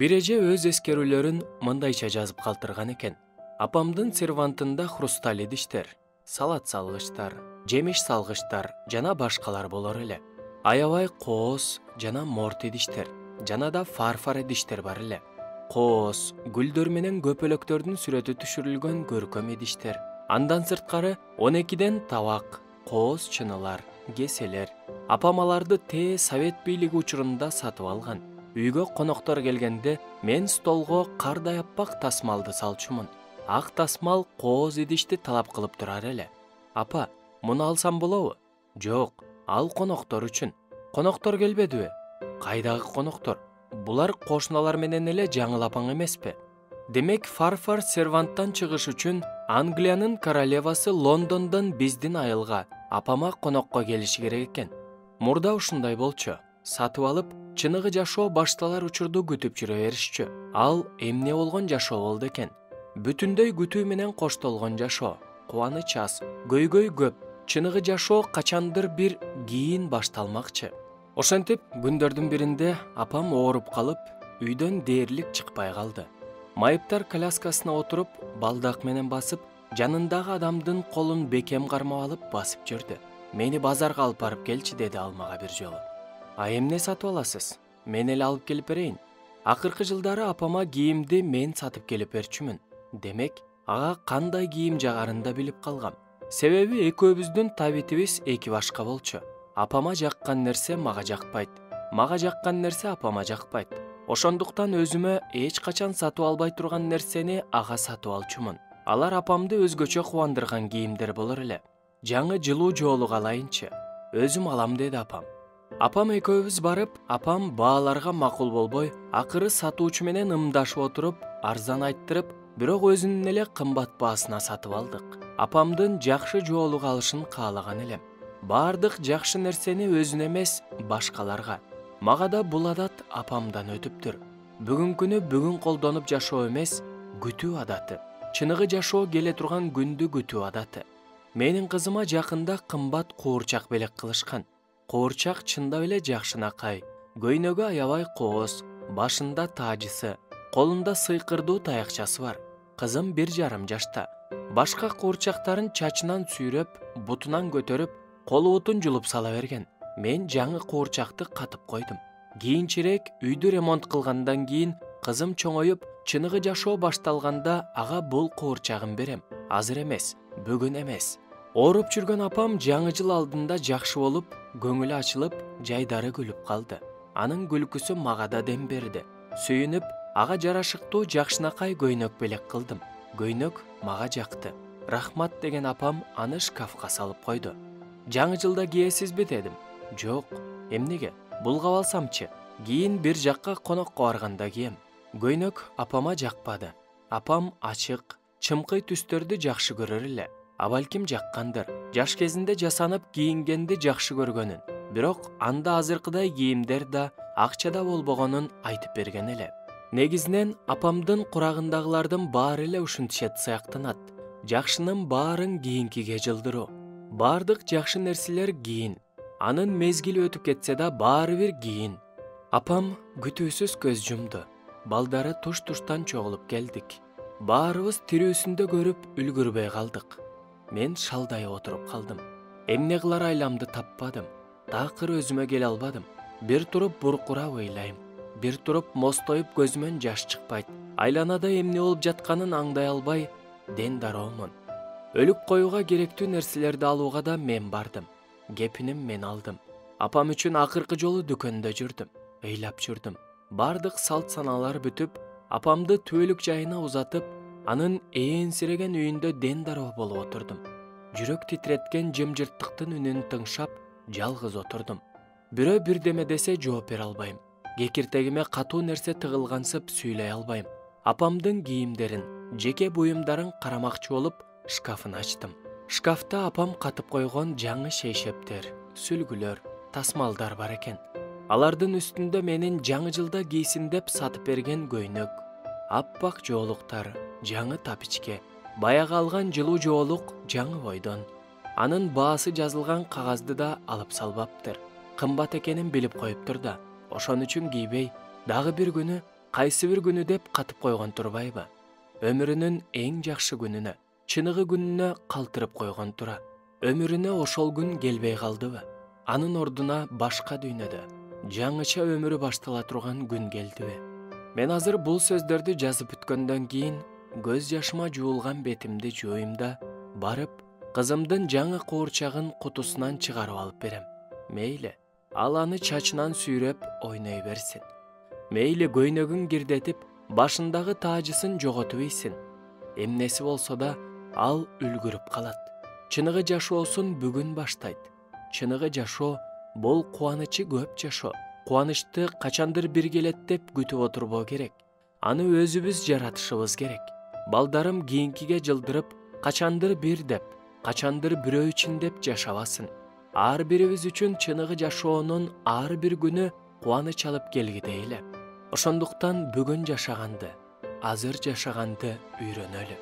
Бир эже өз эскерүүлөрүн мындайча жазып калтырган экен. Апамдын сервантында хрусталь идиштер, салат салгычтар, жемиш салгычтар жана башкалар болор эле. Аябай кооз жана морт идиштер, жана да фарфор идиштер бар эле. Кооз, гүлдөр менен көпөлөктөрдүн сүрөтү түшүрүлгөн көркөм идиштер. Андан сырткары 12ден табак, кооз чынылар, кеселер. Апам аларды Совет бийлиги учурунда сатып алган. Үйгө коноктор келгенде мен столго кардай аппак тасмалды салчумун. Ак тасмал кооз идишти талап кылып турар эле. Апа, муну алсам болобу? Жок, ал коноктор үчүн. Коноктор келбедиби? Кайдагы коноктор? Булар кошуналар менен эле жаңыл апаң эмеспи? Демек фарфор серванттан чыгыш үчүн Англиянын королевасы Лондондон биздин айылга, апама конокко келиши керек экен. Мурда ушундай болчу. Сатып алып, чыныгы жашоо башталар учурду күтүп жүрө беришчү. Ал эмне болгон жашоо болду экен? Бүтүндөй күтүү менен коштолгон жашоо. Кубаныч аз, көйгөй көп. Чыныгы жашоо качандыр бир кийин башталмакчы. Ошентип, күндөрдүн биринде апам ооруп калып, үйдөн дээрлик чыкпай калды. Майыптар коляскасына отуруп, балдак менен басып, жанындагы адамдын колун бекем кармап алып басып жүрдү. Мени базарга алып барып келчи, деди ал мага бир жолу. А эмне сатып аласыз? Мен эле алып келип берейин. Акыркы жылдары апама кийимди мен сатып келип берчүмүн. Демек, ага кандай кийим жаарын да билип калгам. Себеби экөөбүздүн табитибиз эки башка болчу. Апама жаккан нерсе мага жакпайт. Мага жаккан нерсе апама жакпайт. Ошондуктан өзүмө эч качан сатып албай турган нерсени ага сатып алчумун. Алар апамды өзгөчө кубандырган кийимдер болор эле. Жаңы жылуу жоолук алайынчы. Өзүм алам, деди апам. Апам экөөбүз барып, апам бааларга макул болбой, акыры сатуучу менен ымдашып отуруп, арзан айттырып, бирок өзүнүн эле кымбат баасына сатып алдык. Апамдын жакшы жоолук алышын каалаган элем. Бардык жакшы нерсени өзүнө эмес, башкаларга. Мага да бул адат апамдан өтүптүр. Бүгүнкүнү бүгүн колдонуп жашоо эмес, күтүү адаты. Чыныгы жашоо келе турган күндү күтүү адаты. Менин кызыма жакында кымбат куурчак белек кылышкан. Куурчак чындап эле жакшынакай, көйнөгү аябай кооз, башында таажысы, колунда сыйкырдуу таякчасы бар. Кызым 1,5 жашта. Башка куурчактарын чачынан сүйрөп, бутунан көтөрүп, колу бутун жулуп сала берген. Мен жаңы куурчакты катып койдум. Кийинчерээк үйдү ремонт кылгандан кийин кызым чоңоюп, чыныгы жашоо башталганда ага бул куурчагын берем. Азыр эмес, бүгүн эмес. Ооруп жүргөн апам жаңы жыл алдында жакшы болуп, көңүлү ачылып, жайдары күлүп калды. Анын күлкүсү мага да дем берди. Сүйүнүп, ага жарашыктуу жакшынакай көйнөк белек кылдым. Көйнөк мага жакты. Рахмат деген апам аны шкафка салып койду. Жаңы жылда кийесизби, дедим. Жок, эмнеге? Булгап алсамчы? Кийин бир жакка конокко барганда кием. Көйнөк апама жакпады. Апам ачык, чымкый түстөрдү жакшы көрөр эле. А балким жаккандыр. Жаш кезинде жасанып кийингенди жакшы көргөнүн. Бирок анда азыркыдай кийимдер да, акча да болбогонун айтып берген эле. Негизинен апамдын курагындагылардын баары эле ушинтишет сыяктанат. Жакшынын баарын кийинкиге жылдыруу. Бардык жакшы нерселер кийин. Анын мезгили өтүп кетсе да баары бир кийин. Апам күтүүсүз көз жумду. Балдары туш-туштан чогулуп келдик. Баарыбыз тирүүсүндө көрүп үлгүрбөй калдык. Мен шалдайып отуруп калдым. Эмне кылар айламды таппадым. Такыр өзүмө келе албадым. Бир туруп буркурап ыйлайм. Бир туруп мостоюп көзүмөн жаш чыкпайт. Айланада эмне болуп жатканын аңдай албай, ден дароомун. Өлүк коюуга керектүү нерселерди алууга да мен бардым. Кепиним мен алдым. Апам үчүн акыркы жолу дүкөндө жүрдүм. Ыйлап жүрдүм. Бардык салт саналар бүтүп, апамды түбөлүк жайына узатып, анын ээнсиреген үйүндө ден дароо болуп отурдум. Жүрөк титреткен жымжырттыктын үнүн тыңшап, жалгыз отурдум. Бирөө бирдеме десе жооп бере албайм. Кекиртегиме катуу нерсе тыгылгансып сүйлөй албайм. Апамдын кийимдерин, жеке буюмдарын карамакчы болуп, шкафын ачтым. Шкафта апам катып койгон жаңы шейшептер, сүлгүлөр, тасмалдар бар экен. Алардын үстүндө менин жаңы жылда кийсин деп сатып берген көйнөк, аппак жоолуктар, жаңы тапичке, баягы алган жылуу жоолук жаңы бойдон. Анын баасы жазылган кагазды да алып салбаптыр. Кымбат экенин билип коюптур да. Ошон үчүн кийбей, дагы бир күнү кайсы бир күнү деп катып койгон турбайбы? Өмүрүнүн эң жакшы күнүнө, чыныгы күнүнө калтырып койгон тура. Өмүрүнө ошол күн келбей калдыбы? Анын ордуна башка дүйнөдө жаңыча өмүрү баштала турган күн келдиби? Мен азыр бул сөздөрдү жазып бүткөндөн кийин көз жашыма жуулган бетимди жууйм да барып кызымдын жаңы куурчагын кутусунан чыгарып алып берем. Мейли, ал аны чачынан сүйрөп ойной берсин. Мейли көйнөгүн кирдетип, башындагы таажысын жоготуп ийсин. Эмнеси болсо да ал үлгүрүп калат. Чыныгы жашоосун бүгүн баштайт. Чыныгы жашоо бул кубанычы көп жашоо. Кубанычты качандыр бир келет деп күтүп отурбоо керек. Аны өзүбүз жаратышыбыз керек. Балдарым кийинкиге жылдырып, качандыр бир деп, качандыр бирөө үчүн деп жашабасын. Ар бирибиз үчүн чыныгы жашоонун ар бир күнү кубаныч алып келгидей эле. Ошондуктан бүгүн жашаганды, азыр жашаганды үйрөнөлү.